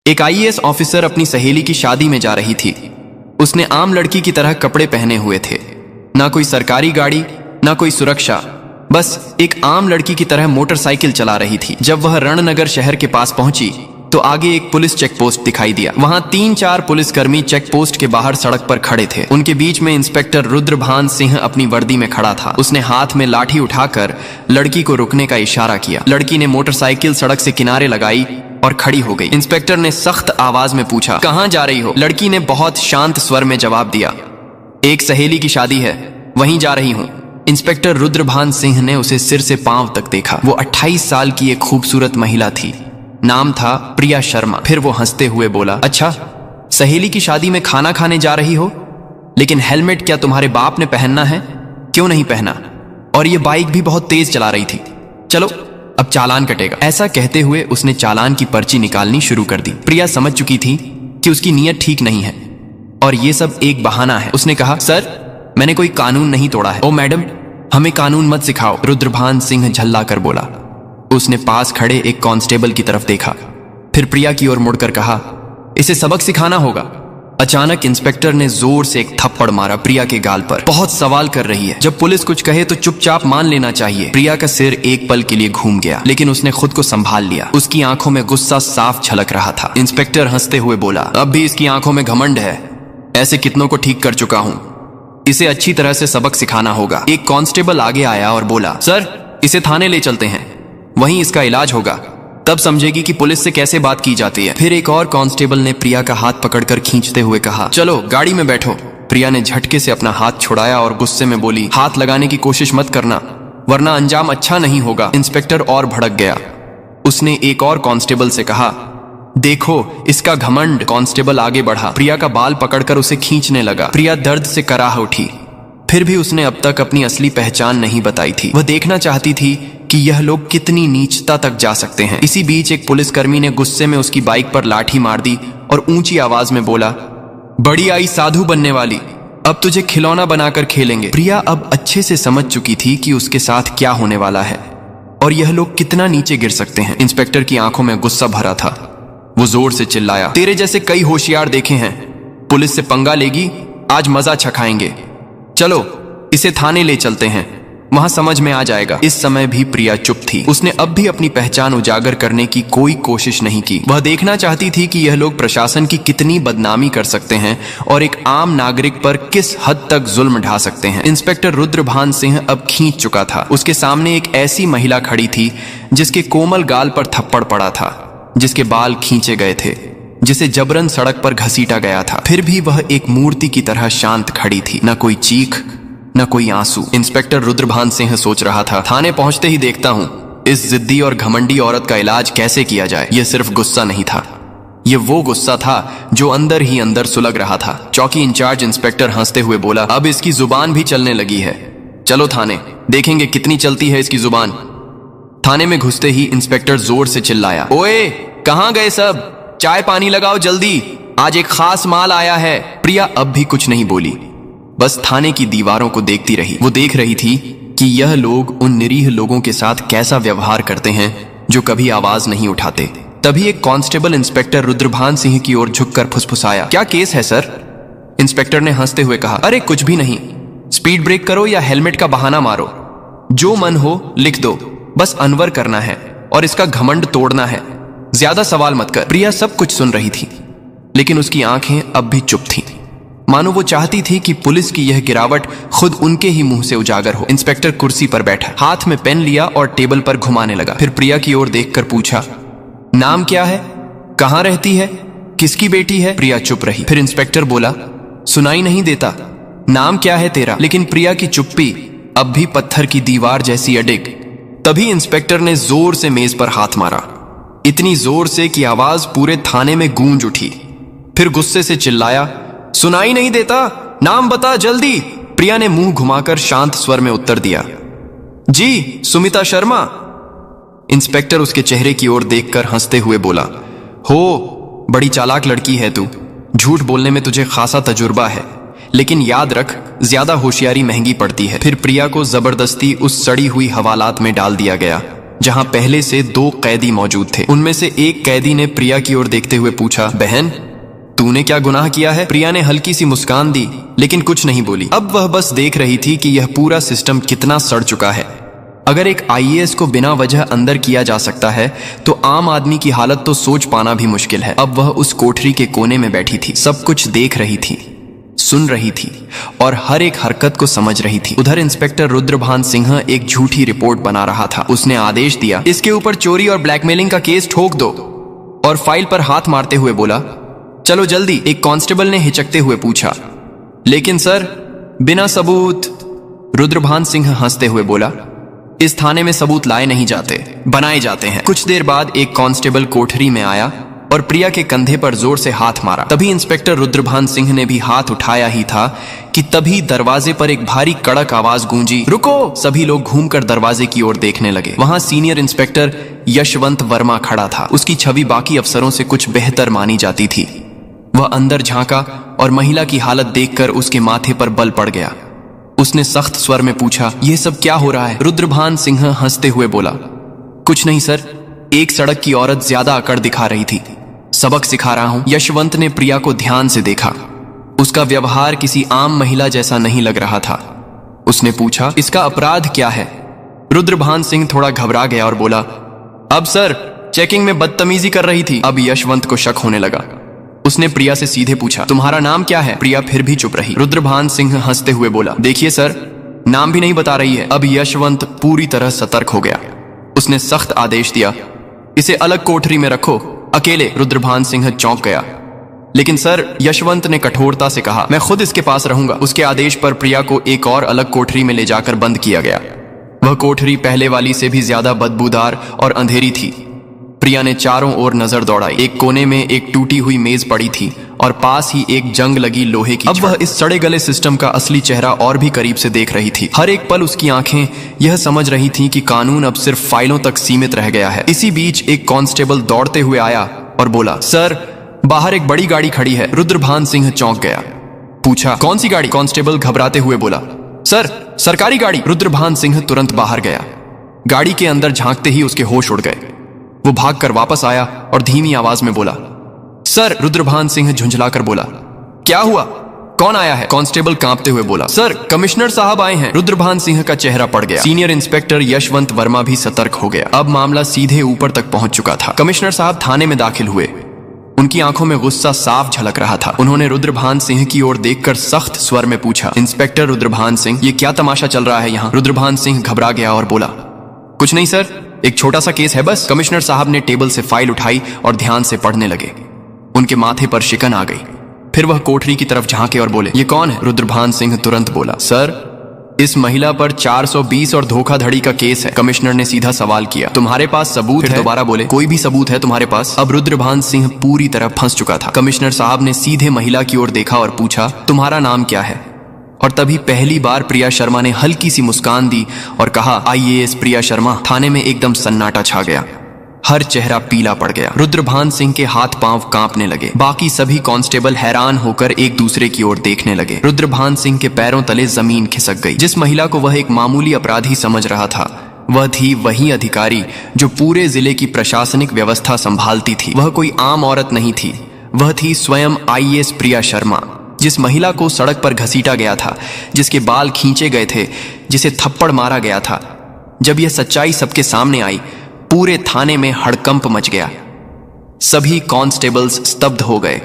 एक IAS officer अपनी सहेली की शादी में जा रही थी। उसने आम लड़की की तरह कपड़े पहने हुए थे, ना कोई सरकारी गाड़ी ना कोई सुरक्षा, बस एक आम लड़की की तरह मोटरसाइकिल चला रही थी। जब वह रणनगर शहर के पास पहुंची तो आगे एक पुलिस चेक पोस्ट दिखाई दिया। वहां 3-4 पुलिसकर्मी चेक पोस्ट के बाहर सड़क पर खड़े थे। उनके बीच में इंस्पेक्टर रुद्रभान सिंह अपनी वर्दी में खड़ा था। उसने हाथ में लाठी उठाकर लड़की को रुकने का इशारा किया। लड़की ने मोटरसाइकिल सड़क से किनारे लगाई और खड़ी हो गई। इंस्पेक्टर ने सख्त आवाज में पूछा, कहां जा रही हो? लड़की ने बहुत शांत स्वर में जवाब दिया, एक सहेली की शादी है, वहीं जा रही हूं। इंस्पेक्टर रुद्रभान सिंह ने उसे सिर से पांव तक देखा। वो 28 साल की एक खूबसूरत महिला थी। नाम था प्रिया शर्मा। फिर वो हंसते हुए बोला, अच्छा, सहेली की शादी में खाना खाने जा रही हो, लेकिन हेलमेट क्या तुम्हारे बाप ने पहनना है? क्यों नहीं पहना? और ये बाइक भी बहुत तेज चला रही थी। चलो अब चालान कटेगा। ऐसा कहते हुए उसने चालान की पर्ची निकालनी शुरू कर दी। प्रिया समझ चुकी थी कि उसकी नीयत ठीक नहीं है और ये सब एक बहाना है। उसने कहा, सर, मैंने कोई कानून नहीं तोड़ा है। ओ मैडम, हमें कानून मत सिखाओ, रुद्रभान सिंह झल्ला कर बोला। उसने पास खड़े एक कांस्टेबल की तरफ देखा, फिर प्रिया की ओर मुड़कर कहा, इसे सबक सिखाना होगा। अचानक इंस्पेक्टर ने जोर से एक थप्पड़ मारा प्रिया के गाल पर। बहुत सवाल कर रही है, जब पुलिस कुछ कहे तो चुपचाप मान लेना चाहिए। प्रिया का सिर एक पल के लिए घूम गया, लेकिन उसने खुद को संभाल लिया। उसकी आंखों में गुस्सा साफ झलक रहा था। इंस्पेक्टर हंसते हुए बोला, अब भी इसकी आंखों में घमंड है। ऐसे कितनों को ठीक कर चुका हूं, इसे अच्छी तरह से सबक सिखाना होगा। एक कांस्टेबल आगे आया और बोला, सर, इसे थाने ले चलते हैं, वहीं इसका इलाज होगा, तब समझेगी कि पुलिस से कैसे बात की जाती है। फिर एक और कांस्टेबल ने प्रिया का हाथ पकड़कर खींचते हुए कहा, चलो गाड़ी में बैठो। प्रिया ने झटके से अपना हाथ छुड़ाया और गुस्से में बोली, हाथ लगाने की कोशिश मत करना, वरना अंजाम अच्छा नहीं होगा। इंस्पेक्टर और भड़क गया। उसने एक और कांस्टेबल से कहा, देखो इसका घमंड। कांस्टेबल आगे बढ़ा, प्रिया का बाल पकड़कर उसे खींचने लगा। प्रिया दर्द से कराह उठी। फिर भी उसने अब तक अपनी असली पहचान नहीं बताई थी। वह देखना चाहती थी कि यह लोग कितनी नीचता तक जा सकते हैं। इसी बीच एक पुलिसकर्मी ने गुस्से में उसकी बाइक पर लाठी मार दी और ऊंची आवाज में बोला, बड़ी आई साधु बनने वाली, अब तुझे खिलौना बनाकर खेलेंगे। प्रिया अब अच्छे से समझ चुकी थी कि उसके साथ क्या होने वाला है और यह लोग कितना नीचे गिर सकते हैं। इंस्पेक्टर की आंखों में गुस्सा भरा था। वो जोर से चिल्लाया, तेरे जैसे कई होशियार देखे हैं, पुलिस से पंगा लेगी, आज मजा छकाएंगे। चलो इसे थाने ले चलते हैं, वहां समझ में आ जाएगा। इस समय भी प्रिया चुप थी। उसने अब भी अपनी पहचान उजागर करने की कोई कोशिश नहीं की। वह देखना चाहती थी कि यह लोग प्रशासन की कितनी बदनामी कर सकते हैं और एक आम नागरिक पर किस हद तक जुल्म ढा सकते हैं। इंस्पेक्टर रुद्रभान सिंह अब खींच चुका था। उसके सामने एक ऐसी महिला खड़ी थी जिसके कोमल गाल पर थप्पड़ पड़ा था, जिसके बाल खींचे गए थे, जिसे जबरन सड़क पर घसीटा गया था। फिर भी वह एक मूर्ति की तरह शांत खड़ी थी, न कोई चीख न कोई आंसू। इंस्पेक्टर रुद्रभान सिंह सोच रहा था, थाने पहुंचते ही देखता हूं इस जिद्दी और घमंडी औरत का इलाज कैसे किया जाए। यह सिर्फ गुस्सा नहीं था, यह वो गुस्सा था जो अंदर ही अंदर सुलग रहा था। चौकी इंचार्ज इंस्पेक्टर हंसते हुए बोला, अब इसकी जुबान भी चलने लगी है, चलो थाने, देखेंगे कितनी चलती है इसकी जुबान। थाने में घुसते ही इंस्पेक्टर जोर से चिल्लाया, ओए कहां गए सब, चाय पानी लगाओ जल्दी, आज एक खास माल आया है। प्रिया अब भी कुछ नहीं बोली, बस थाने की दीवारों को देखती रही। वो देख रही थी कि यह लोग उन निरीह लोगों के साथ कैसा व्यवहार करते हैं जो कभी आवाज नहीं उठाते। तभी एक कांस्टेबल इंस्पेक्टर रुद्रभान सिंह की ओर झुककर फुसफुसाया, क्या केस है सर? इंस्पेक्टर ने हंसते हुए कहा, अरे कुछ भी नहीं, स्पीड ब्रेक करो या हेलमेट का बहाना मारो, जो मन हो लिख दो, बस अनवर करना है और इसका घमंड तोड़ना है, ज्यादा सवाल मत कर। प्रिया सब कुछ सुन रही थी, लेकिन उसकी आंखें अब भी चुप थीं, मानो वो चाहती थी कि पुलिस की यह गिरावट खुद उनके ही मुंह से उजागर हो। इंस्पेक्टर कुर्सी पर बैठा, हाथ में पेन लिया और टेबल पर घुमाने लगा। फिर प्रिया की ओर देखकर पूछा, नाम क्या है, कहां रहती है, किसकी बेटी है? प्रिया चुप रही। फिर इंस्पेक्टर बोला, सुनाई नहीं देता, नाम क्या है तेरा? लेकिन प्रिया की चुप्पी अब भी पत्थर की दीवार जैसी अडिग। तभी इंस्पेक्टर ने जोर से मेज पर हाथ मारा, इतनी जोर से कि आवाज पूरे थाने में गूंज उठी। फिर गुस्से से चिल्लाया, सुनाई नहीं देता, नाम बता जल्दी। प्रिया ने मुंह घुमाकर शांत स्वर में उत्तर दिया, जी सुमिता शर्मा। इंस्पेक्टर उसके चेहरे की ओर देखकर हंसते हुए बोला, हो बड़ी चालाक लड़की है तू, झूठ बोलने में तुझे खासा तजुर्बा है, लेकिन याद रख ज्यादा होशियारी महंगी पड़ती है। फिर प्रिया को जबरदस्ती उस सड़ी हुई हवालात में डाल दिया गया जहां पहले से 2 कैदी मौजूद थे। उनमें से एक कैदी ने प्रिया की ओर देखते हुए पूछा, बहन तूने क्या गुनाह किया है? प्रिया ने हल्की सी मुस्कान दी लेकिन कुछ नहीं बोली। अब वह बस देख रही थी कि यह पूरा सिस्टम कितना सड़ चुका है। अगर एक आईएएस को बिना वजह अंदर किया जा सकता है तो आम आदमी की हालत तो सोच पाना भी मुश्किल है। अब वह उस कोठरी के कोने में बैठी थी, सब कुछ देख रही थी, सुन रही थी और हर एक हरकत को समझ रही थी। उधर इंस्पेक्टर रुद्रभान सिंह एक झूठी रिपोर्ट बना रहा था। उसने आदेश दिया, इसके ऊपर चोरी और ब्लैकमेलिंग का केस ठोक दो, और फाइल पर हाथ मारते हुए बोला, चलो जल्दी। एक कांस्टेबल ने हिचकते हुए पूछा, लेकिन सर बिना सबूत? रुद्रभान सिंह हंसते हुए बोला, इस थाने में सबूत लाए नहीं जाते, बनाए जाते हैं। कुछ देर बाद एक कांस्टेबल कोठरी में आया और प्रिया के कंधे पर जोर से हाथ मारा। तभी इंस्पेक्टर रुद्रभान सिंह ने भी हाथ उठाया ही था कि तभी दरवाजे पर एक भारी कड़क आवाज गूंजी, रुको! सभी लोग घूमकर दरवाजे की ओर देखने लगे। वहां सीनियर इंस्पेक्टर यशवंत वर्मा खड़ा था। उसकी छवि बाकी अफसरों से कुछ बेहतर मानी जाती थी। वह अंदर झांका और महिला की हालत देखकर उसके माथे पर बल पड़ गया। उसने सख्त स्वर में पूछा, यह सब क्या हो रहा है? रुद्रभान सिंह हंसते हुए बोला, कुछ नहीं सर, एक सड़क की औरत ज्यादा अकड़ दिखा रही थी, सबक सिखा रहा हूं। यशवंत ने प्रिया को ध्यान से देखा। उसका व्यवहार किसी आम महिला जैसा नहीं लग रहा था। उसने पूछा, इसका अपराध क्या है? रुद्रभान सिंह थोड़ा घबरा गया और बोला, अब सर चेकिंग में बदतमीजी कर रही थी। अब यशवंत को शक होने लगा। उसने प्रिया से सीधे पूछा, तुम्हारा नाम क्या है? प्रिया फिर भी चुप रही। रुद्रभान सिंह हंसते हुए बोला, देखिए सर, नाम भी नहीं बता रही है। अब यशवंत पूरी तरह सतर्क हो गया। उसने सख्त आदेश दिया, इसे अलग कोठरी में रखो, अकेले। रुद्रभान सिंह चौंक गया। लेकिन सर, यशवंत ने कठोरता से कहा, मैं खुद इसके पास रहूंगा। उसके आदेश पर प्रिया को एक और अलग कोठरी में ले जाकर बंद किया गया। वह कोठरी पहले वाली से भी ज्यादा बदबूदार और अंधेरी थी। प्रिया ने चारों ओर नजर दौड़ाई। एक कोने में एक टूटी हुई मेज पड़ी थी और पास ही एक जंग लगी लोहे की। अब वह इस सड़े गले सिस्टम का असली चेहरा और भी करीब से देख रही थी। हर एक पल उसकी आंखें यह समझ रही थीं कि कानून अब सिर्फ फाइलों तक सीमित रह गया है। इसी बीच एक कांस्टेबल दौड़ते हुए आया और बोला, सर बाहर एक बड़ी गाड़ी खड़ी है। रुद्रभान सिंह चौंक गया। पूछा, कौन सी गाड़ी? कांस्टेबल घबराते हुए बोला, सर सरकारी गाड़ी। रुद्रभान सिंह तुरंत बाहर गया। गाड़ी के अंदर झांकते ही उसके होश उड़ गए। वो भागकर वापस आया और धीमी आवाज में बोला, सर। रुद्रभान सिंह झुंझलाकर बोला, क्या हुआ? कौन आया है? कांस्टेबल कांपते हुए बोला, सर कमिश्नर साहब आए हैं। रुद्रभान सिंह का चेहरा पड़ गया। सीनियर इंस्पेक्टर यशवंत वर्मा भी सतर्क हो गया। अब मामला सीधे ऊपर तक पहुंच चुका था। कमिश्नर साहब थाने में दाखिल हुए। उनकी आंखों में गुस्सा साफ झलक रहा था। उन्होंने रुद्रभान सिंह की ओर देखकर सख्त स्वर में पूछा, इंस्पेक्टर रुद्रभान सिंह, ये क्या तमाशा चल रहा है यहाँ? रुद्रभान सिंह घबरा गया और बोला, कुछ नहीं सर, एक छोटा सा केस है बस। कमिश्नर साहब ने टेबल से फाइल उठाई और ध्यान से पढ़ने लगे। उनके माथे पर शिकन आ गई। फिर वह कोठरी की तरफ झांके और बोले, ये कौन है? रुद्रभान सिंह तुरंत बोला, सर इस महिला पर 420 और धोखाधड़ी का केस है। कमिश्नर ने सीधा सवाल किया, तुम्हारे पास सबूत है? दोबारा बोले, कोई भी सबूत है तुम्हारे पास? अब रुद्रभान सिंह पूरी तरह फंस चुका था। कमिश्नर साहब ने सीधे महिला की ओर देखा और पूछा, तुम्हारा नाम क्या है? और तभी पहली बार प्रिया शर्मा ने हल्की सी मुस्कान दी और कहा, आईएएस प्रिया शर्मा। थाने में एकदम सन्नाटा छा गया। हर चेहरा पीला पड़ गया। रुद्रभान सिंह के हाथ पांव कांपने लगे। बाकी सभी कांस्टेबल हैरान होकर एक दूसरे की ओर देखने लगे। रुद्रभान सिंह के पैरों तले जमीन खिसक गई। जिस महिला को वह एक मामूली अपराधी समझ रहा था, वह थी वही अधिकारी जो पूरे जिले की प्रशासनिक व्यवस्था संभालती थी। वह कोई आम औरत नहीं थी, वह थी स्वयं आईएएस प्रिया शर्मा। जिस महिला को सड़क पर घसीटा गया था, जिसके बाल खींचे गए थे, जिसे थप्पड़ मारा गया था, जब यह सच्चाई सबके सामने आई, पूरे थाने में हड़कंप मच गया। सभी कांस्टेबल्स स्तब्ध हो गए।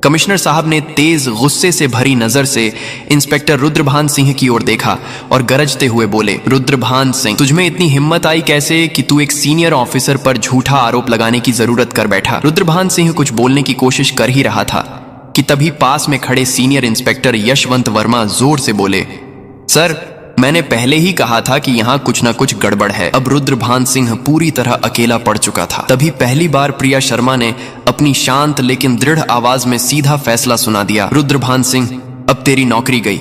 कमिश्नर साहब ने तेज गुस्से से भरी नजर से इंस्पेक्टर रुद्रभान सिंह की ओर देखा और गरजते हुए बोले, रुद्रभान सिंह, तुझमें इतनी हिम्मत आई कैसे कि तू एक सीनियर ऑफिसर पर झूठा आरोप लगाने की जरूरत कर बैठा? रुद्रभान सिंह कुछ बोलने की कोशिश कर ही रहा था कि तभी पास में खड़े सीनियर इंस्पेक्टर यशवंत वर्मा जोर से बोले, सर मैंने पहले ही कहा था कि यहाँ कुछ ना कुछ गड़बड़ है। अब रुद्रभान सिंह पूरी तरह अकेला पड़ चुका था। तभी पहली बार प्रिया शर्मा ने अपनी शांत लेकिन दृढ़ आवाज में सीधा फैसला सुना दिया, रुद्रभान सिंह, अब तेरी नौकरी गई,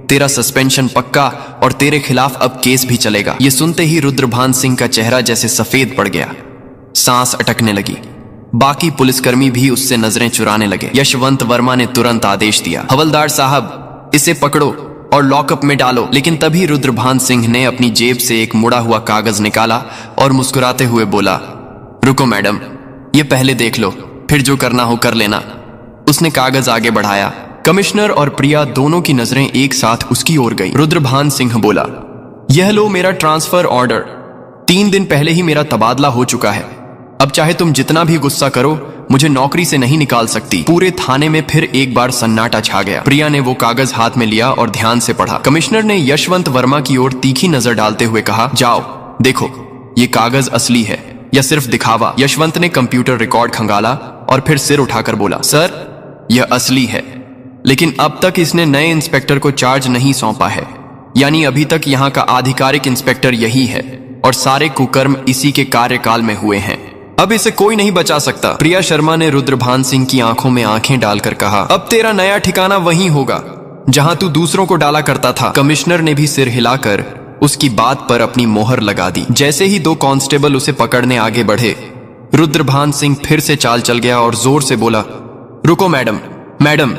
तेरा सस्पेंशन पक्का और तेरे खिलाफ अब केस भी चलेगा। ये सुनते ही रुद्रभान सिंह का चेहरा जैसे सफेद पड़ गया, सांस अटकने लगी। बाकी पुलिसकर्मी भी उससे नजरें चुराने लगे। यशवंत वर्मा ने तुरंत आदेश दिया, हवलदार साहब इसे पकड़ो। और लॉकअप में डालो। लेकिन तभी रुद्रभान सिंह ने अपनी जेब से एक मुड़ा हुआ कागज निकाला और मुस्कुराते हुए बोला, रुको मैडम, ये पहले देख लो, फिर जो करना हो कर लेना। उसने कागज आगे बढ़ाया। कमिश्नर और प्रिया दोनों की नजरें एक साथ उसकी ओर गई। रुद्रभान सिंह बोला, यह लो मेरा ट्रांसफर ऑर्डर। 3 दिन पहले ही मेरा तबादला हो चुका है। अब चाहे तुम जितना भी गुस्सा करो, मुझे नौकरी से नहीं निकाल सकती। पूरे थाने में फिर एक बार सन्नाटा छा गया। प्रिया ने वो कागज हाथ में लिया और ध्यान से पढ़ा। कमिश्नर ने यशवंत वर्मा की ओर तीखी नजर डालते हुए कहा, जाओ देखो ये कागज असली है या सिर्फ दिखावा। यशवंत ने कंप्यूटर रिकॉर्ड खंगाला और फिर सिर उठाकर बोला, सर यह असली है, लेकिन अब तक इसने नए इंस्पेक्टर को चार्ज नहीं सौंपा है। यानी अभी तक यहाँ का आधिकारिक इंस्पेक्टर यही है और सारे कुकर्म इसी के कार्यकाल में हुए हैं। अब इसे कोई नहीं बचा सकता। प्रिया शर्मा ने रुद्रभान सिंह की आंखों में आंखें डालकर कहा, अब तेरा नया ठिकाना वहीं होगा जहां तू दूसरों को डाला करता था। कमिश्नर ने भी सिर हिलाकर उसकी बात पर अपनी मोहर लगा दी। जैसे ही 2 कांस्टेबल उसे पकड़ने आगे बढ़े, रुद्रभान सिंह फिर से चाल चल गया और जोर से बोला, रुको मैडम, मैडम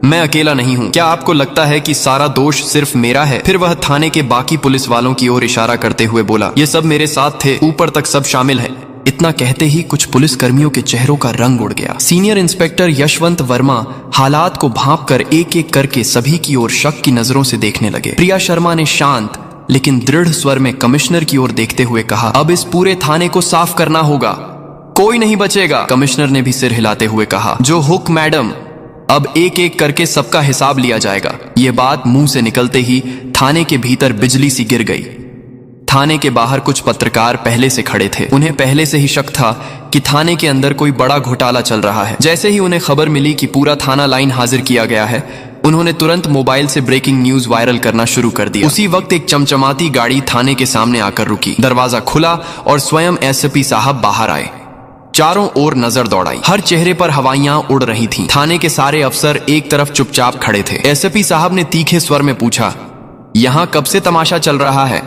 मैं अकेला नहीं हूं। क्या आपको लगता है कि सारा दोष सिर्फ मेरा है? फिर वह थाने के बाकी पुलिस वालों की ओर इशारा करते हुए बोला, ये सब मेरे साथ थे, ऊपर तक सब शामिल है। इतना कहते ही कुछ पुलिस कर्मियों के चेहरों का रंग उड़ गया। सीनियर इंस्पेक्टर यशवंत वर्मा हालात को भांपकर एक एक करके सभी की ओर शक की नजरों से देखने लगे। प्रिया शर्मा ने शांत लेकिन दृढ़ स्वर में कमिश्नर की ओर देखते हुए कहा, अब इस पूरे थाने को साफ करना होगा, कोई नहीं बचेगा। कमिश्नर ने भी सिर हिलाते हुए कहा, जो हुक्म मैडम, अब एक एक करके सबका हिसाब लिया जाएगा। ये बात मुंह से निकलते ही थाने के भीतर बिजली सी गिर गई। थाने के बाहर कुछ पत्रकार पहले से खड़े थे। उन्हें पहले से ही शक था कि थाने के अंदर कोई बड़ा घोटाला चल रहा है। जैसे ही उन्हें खबर मिली कि पूरा थाना लाइन हाजिर किया गया है, उन्होंने तुरंत मोबाइल से ब्रेकिंग न्यूज वायरल करना शुरू कर दिया। उसी वक्त एक चमचमाती गाड़ी थाने के सामने आकर रुकी। दरवाजा खुला और स्वयं एसपी साहब बाहर आए। चारों ओर नजर दौड़ाई। हर चेहरे पर हवाइयां उड़ रही थीं। थाने के सारे अफसर एक तरफ चुपचाप खड़े थे। एसपी साहब ने तीखे स्वर में पूछा, यहां कब से तमाशा चल रहा है?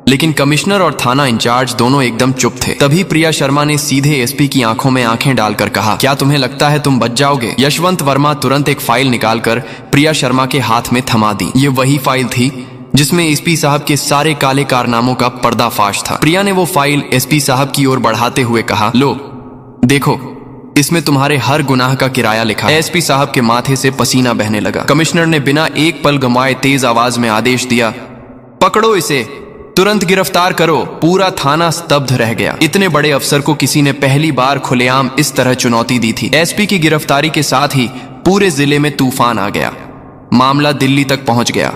लेकिन कमिश्नर और थाना इंचार्ज दोनों एकदम चुप थे। तभी प्रिया शर्मा ने सीधे एसपी की आंखों में आंखें डालकर कहा, क्या तुम्हें लगता है तुम बच जाओगे? यशवंत वर्मा तुरंत एक फाइल निकालकर प्रिया शर्मा के हाथ में थमा दी। ये वही फाइल थी जिसमें एसपी साहब के सारे काले कारनामों का पर्दाफाश था। प्रिया ने वो फाइल एसपी साहब की ओर बढ़ाते हुए कहा, लो देखो, इसमें तुम्हारे हर गुनाह का किराया लिखा है। एसपी साहब के माथे से पसीना बहने लगा। कमिश्नर ने बिना एक पल गंवाए तेज आवाज में आदेश दिया, पकड़ो इसे, तुरंत गिरफ्तार करो। पूरा थाना स्तब्ध रह गया। इतने बड़े अफसर को किसी ने पहली बार खुलेआम इस तरह चुनौती दी थी। एसपी की गिरफ्तारी के साथ ही पूरे जिले में तूफान आ गया। मामला दिल्ली तक पहुंच गया।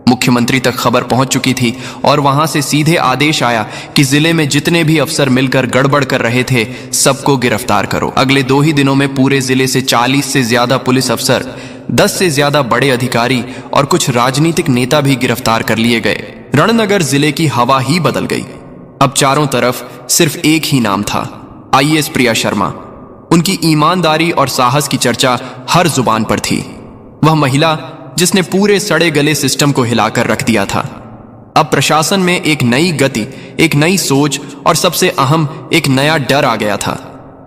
मुख्यमंत्री तक खबर पहुंच चुकी थी और वहां से सीधे आदेश आया कि जिले में जितने भी अफसर मिलकर गड़बड़ कर रहे थे सबको गिरफ्तार करो। अगले 2 ही दिनों में पूरे जिले से 40 से ज्यादा पुलिस अफसर, 10 से ज्यादा बड़े अधिकारी और कुछ राजनीतिक नेता भी गिरफ्तार कर लिए गए। रणनगर जिले की हवा ही बदल गई। अब चारों तरफ सिर्फ एक ही नाम था, आईएएस प्रिया शर्मा। उनकी ईमानदारी और साहस की चर्चा हर जुबान पर थी। वह महिला जिसने पूरे सड़े गले सिस्टम को हिलाकर रख दिया था। अब प्रशासन में एक नई गति, एक नई सोच और सबसे अहम एक नया डर आ गया था।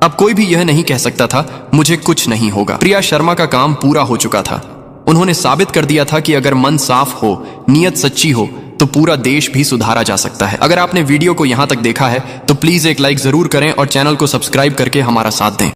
अब कोई भी यह नहीं कह सकता था मुझे कुछ नहीं होगा। प्रिया शर्मा का काम पूरा हो चुका था। उन्होंने साबित कर दिया था कि अगर मन साफ हो, नीयत सच्ची हो तो पूरा देश भी सुधारा जा सकता है। अगर आपने वीडियो को यहां तक देखा है तो प्लीज एक लाइक जरूर करें और चैनल को सब्सक्राइब करके हमारा साथ दें।